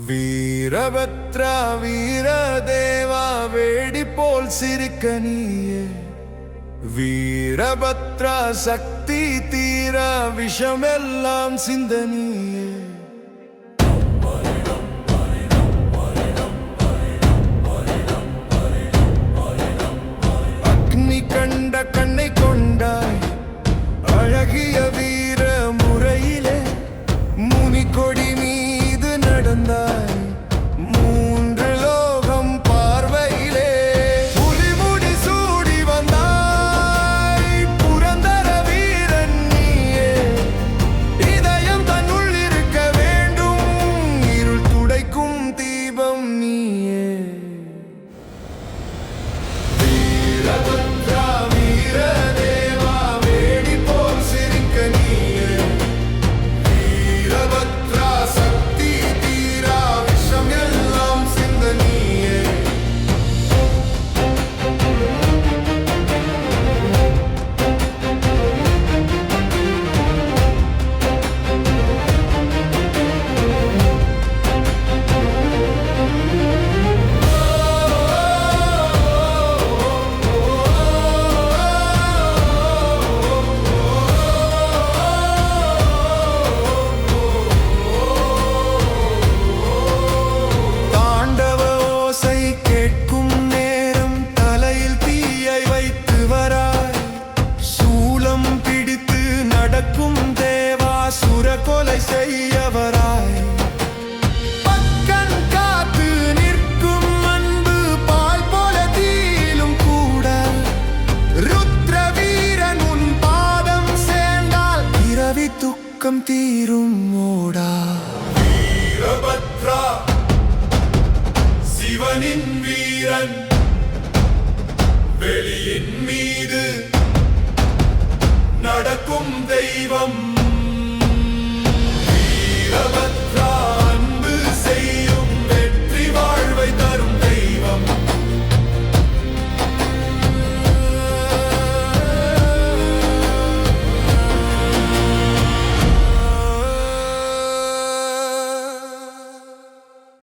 வீரபத்ரா வீரதேவா வேடி போல் சிரிக்க நீயே. வீரபத்ரா சக்தி தீர விஷமெல்லாம் சிந்தனியே. அக்னி கண்ட கண்ணை கொண்டாய் அழகிய வீர முறையிலே. முனி கொடி மீது நடந்தாய் மூன்று லோகம் பார்வையிலே. புலிமுடி சூடி வந்தாய் புரந்தர வீரன் நீயே. இதயம் தன்னுள் இருக்க வேண்டும் இருள் துடைக்கும் தீபம் நீயே. வீரபத்ரா வீரதேவா வேடி போல் சிரிக்க நீயே. வீரபத்ரா சக்தி தீரா விஷம் எல்லாம் சிந்த நீயே. தாண்டவ ஓசை கேட்கும் நேரம் தலையில் தீயை வைத்து வராய். சூலம் பிடித்து நடக்கும் தேவா சுர கொலை செய்யவராய். பக்கன் காத்து நிற்கும் அன்பு பால் போல தீயிலும் கூட. ருத்ர வீரன் உன் பாதம் சேர்ந்தால் இரவி துக்கம் தீரும் ஓடா. வீரபத்ரா சிவனின் வீரன் வெளியின் மீது நடக்கும் தெய்வம்.